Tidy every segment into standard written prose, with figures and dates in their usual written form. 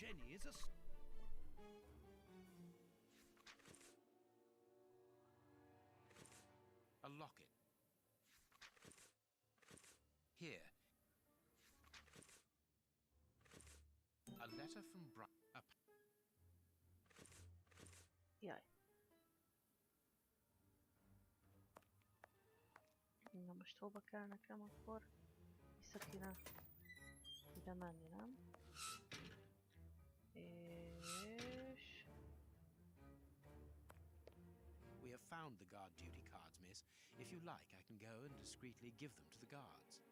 Jenny is a... A locket. Here. A letter from Jaj. Na most hova kell nekem akkor? Vissza kéne ide menni, nem? És... We have found the guard duty cards, miss. If you like, I can go and discreetly give them to the guards.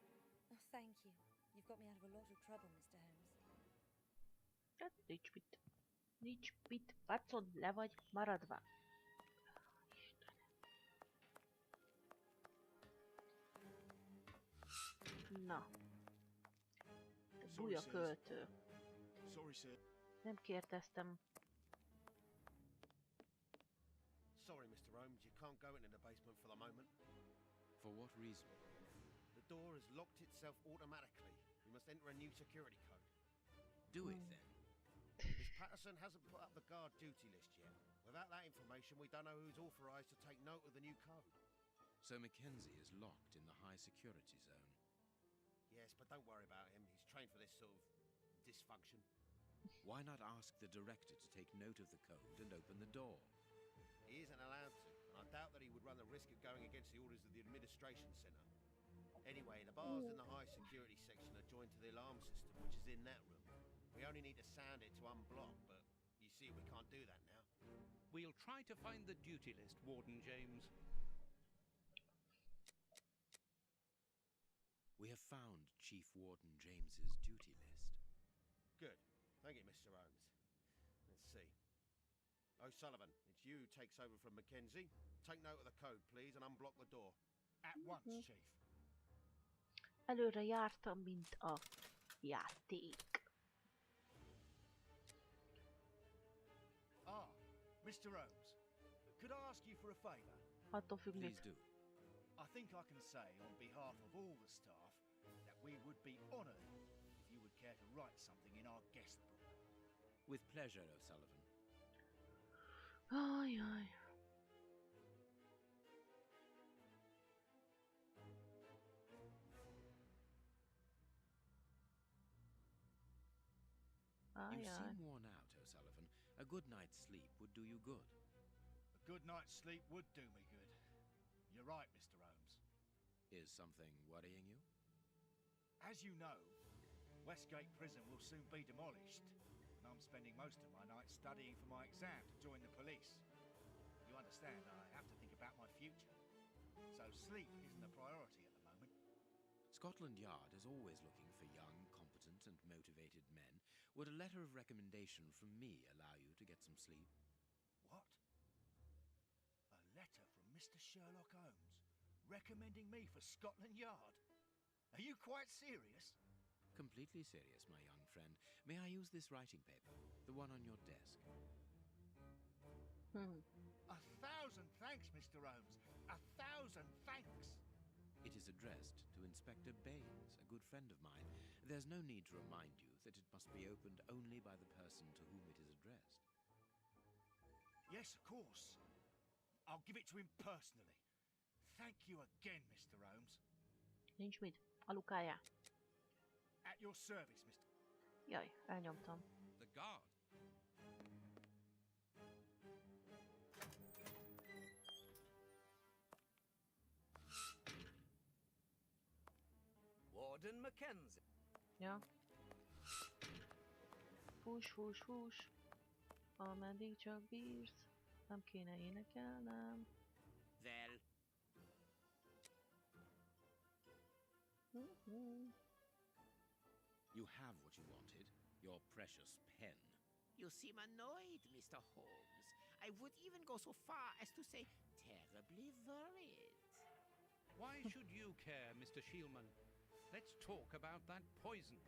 Oh, thank you. You've got me out of a lot of trouble, Mr. Holmes. Hát nincs mit. Nincs mit. Watson, le vagy maradva. Na. Bújja költő. Sorry, sir. Nem kérdeztem. Sorry, Mr. Holmes, you can't go into the basement for the moment. For what reason? The door has locked itself automatically. You must enter a new security code. Do it then. Miss Patterson hasn't put up the guard duty list yet. Without that information, we don't know who's authorised to take note of the new code. So Mackenzie is locked in the high security zone. Yes, but don't worry about him. He's trained for this sort of dysfunction. Why not ask the director to take note of the code and open the door? He isn't allowed to, and I doubt that he would run the risk of going against the orders of the administration centre. Anyway, the bars in the high security section are joined to the alarm system, which is in that room. We only need to sound it to unblock, but you see we can't do that now. We'll try to find the duty list, Warden James. We have found Chief Warden James's duty list. Good. Thank you, Mr. Holmes. Let's see. O'Sullivan, it's you who takes over from Mackenzie. Take note of the code, please, and unblock the door. At once, Chief. Előre jártam, mint a játék. Ah, Mr. Holmes, could I ask you for a favour? Attól függ, Please mit. do. I think I can say on behalf of all the staff that we would be honoured if you would care to write something in our guest book. With pleasure, O'Sullivan. Ajaj. You Ajaj. seem worn out, O'Sullivan. A good night's sleep would do you good. A good night's sleep would do me good. You're right, Mr. Holmes. Is something worrying you? As you know, Westgate Prison will soon be demolished, and I'm spending most of my nights studying for my exam to join the police. You understand, I have to think about my future. So sleep isn't a priority at the moment. Scotland Yard is always looking for young, competent and motivated men. Would a letter of recommendation from me allow you to get some sleep? What? A letter from Mr. Sherlock Holmes recommending me for Scotland Yard? Are you quite serious? Completely serious, my young friend. May I use this writing paper? The one on your desk. 1,000 thanks, Mr. Holmes. 1,000 thanks. It is addressed to Inspector Baines, a good friend of mine. There's no need to remind you that it must be opened only by the person to whom it is addressed. Yes, of course. I'll give it to him personally. Thank you again, Mr. Holmes. Nincs mit. Alukájá. At your service, Mr. Jaj, elnyomtam. The guard. Warden Mackenzie. Ja. Fús, fús, fús. Ameddig csak bírsz. Nem kéne énekelnem. Well, You have what you wanted, your precious pen. you seem annoyed, Mr. Holmes. I would even go so far as to say terribly worried. Why should you care, Mr. Shielman? Let's talk about that poison.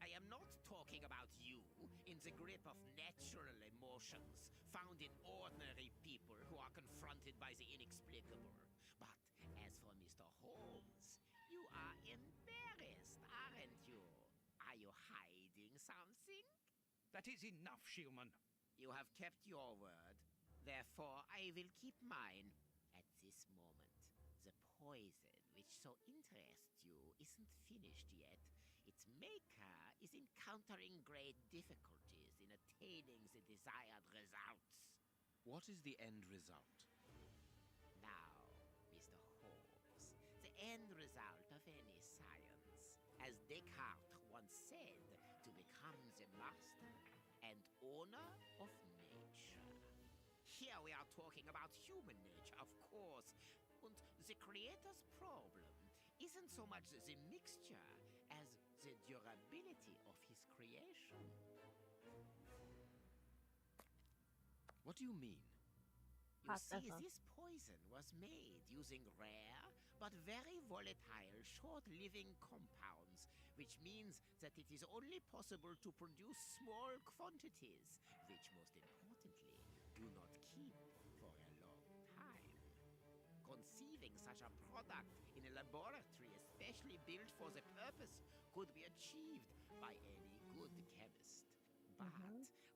I am not talking about you in the grip of natural emotions found in ordinary people who are confronted by the inexplicable. But as for Mr. Holmes, you are embarrassed, aren't you? Are you hiding something? That is enough, Shielman. You have kept your word. Therefore, I will keep mine. At this moment, the poison which so interests you isn't finished yet. Its maker is encountering great difficulties in attaining the desired results. What is the end result? Now, Mr. Holmes, the end result of any science, as Descartes once said, to become the master and owner of nature. Here we are talking about human nature, of course, and the creator's problem isn't so much the mixture as the durability of his creation. What do you mean? You Hot see, ever. this poison was made using rare but very volatile, short-living compounds, which means that it is only possible to produce small quantities, which most importantly do not keep for a long time. Conceiving such a product in a laboratory especially built for the purpose could be achieved by any good chemist. But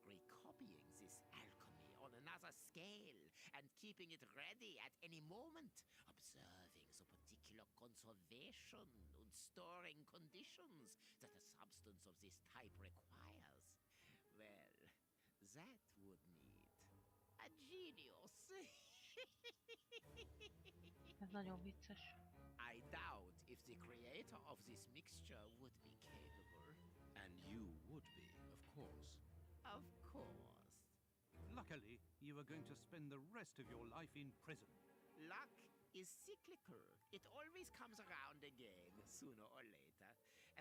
recopying this alchemy on another scale and keeping it ready at any moment, observing the particular conservation and storing conditions that a substance of this type requires, well, that would need a genius. Ez nagyon vicces. I doubt if the creator of this mixture would be capable. And you would be, of course. Of course. Luckily, you are going to spend the rest of your life in prison. Luck is cyclical. It always comes around again, sooner or later.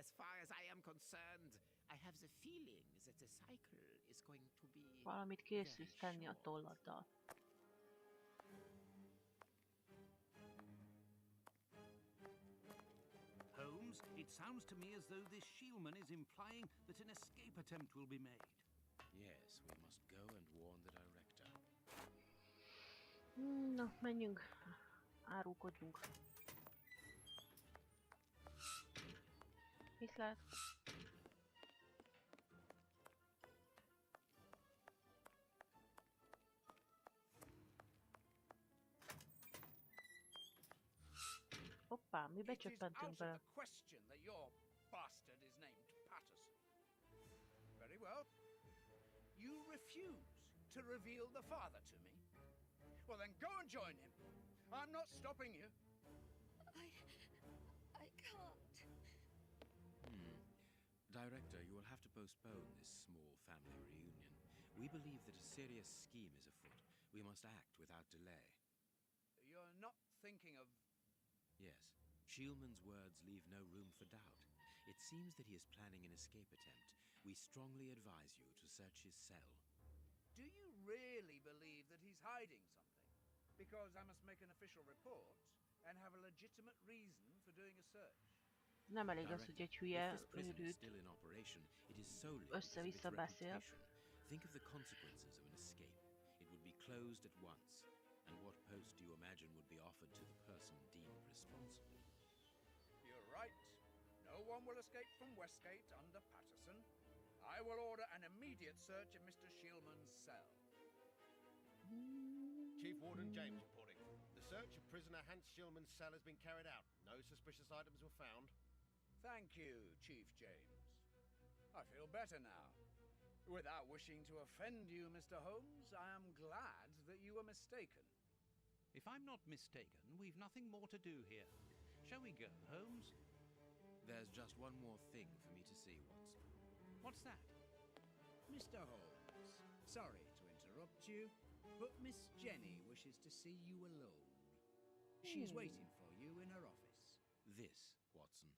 As far as I am concerned, I have the feeling that the cycle is going to be Valamit készülsz tenni a short. tolladdal. Holmes, it sounds to me as though this Shielman is implying that an escape attempt will be made. Yes, we must go and warn the director. Na, menjünk. Árulkodjunk. Viszlát. Hoppá, mi It is becsöppentünk out bele. of the question that your bastard is named Patterson. Very well. You refuse to reveal the father to me. Well, then go and join him. I'm not stopping you. I can't. Director, you will have to postpone this small family reunion. We believe that a serious scheme is afoot. We must act without delay. You're not thinking of... Yes, Shielman's words leave no room for doubt. It seems that he is planning an escape attempt. We strongly advise you to search his cell. Do you really believe that he's hiding something? Because I must make an official report and have a legitimate reason for doing a search. Nem elég az, hogy egy hülye if this prison is őrült. still in operation, it is solely because of its össze-vissza beszél. reputation. Think of the consequences of an escape. It would be closed at once. And what post do you imagine would be offered to the person deemed responsible? You're right. No one will escape from Westgate under Patterson. I will order an immediate search of Mr. Shielman's cell. Chief Warden James reporting. The search of prisoner Hans Shielman's cell has been carried out. No suspicious items were found. Thank you, Chief James. I feel better now. Without wishing to offend you, Mr. Holmes, I am glad that you were mistaken. If I'm not mistaken, we've nothing more to do here. Shall we go, Holmes? There's just one more thing for me to see, Watson. What's that? Mr. Holmes, sorry to interrupt you, but Miss Jenny wishes to see you alone. She's waiting for you in her office. This, Watson.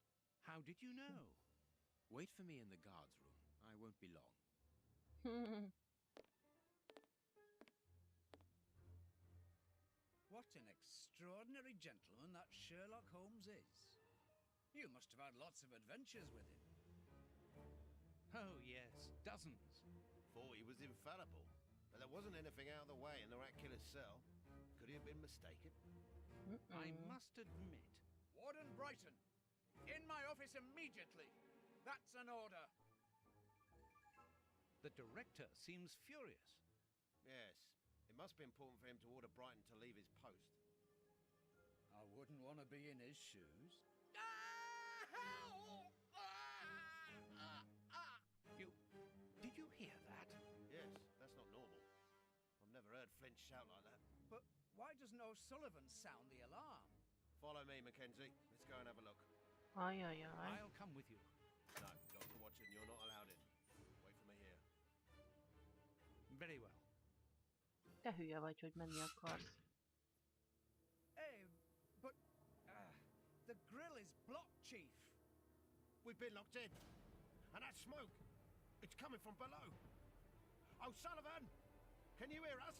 How did you know? Wait for me in the guard's room. I won't be long. What an extraordinary gentleman that Sherlock Holmes is. You must have had lots of adventures with him. Oh, yes, dozens. Thought he was infallible. But there wasn't anything out of the way in the rat killer's cell. Could he have been mistaken? I must admit. Warden Brighton, in my office immediately. That's an order. The director seems furious. Yes. It must be important for him to order Brighton to leave his post. I wouldn't want to be in his shoes. Did you hear that? Yes, that's not normal. I've never heard Flint shout like that. But why doesn't O'Sullivan sound the alarm? Follow me, Mackenzie. Let's go and have a look. Aj, aj, aj. I'll come with you. No, Dr. Watson, you're not allowed in. Wait for me here. Very well. Te hülye vagy, hogy menni akarsz. Hey, but the grill is blocked, Chief. We've been locked in. And that smoke, it's coming from below. O'Sullivan! Can you hear us?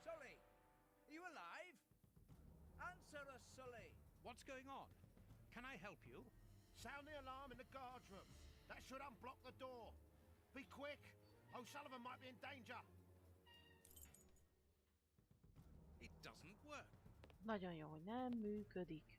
Sully, are you alive? Answer us, Sully. What's going on? Can I help you? Sound the alarm in the guard's room. That should unblock the door. Be quick. O'Sullivan might be in danger. It doesn't work. Nagyon jó, hogy nem működik.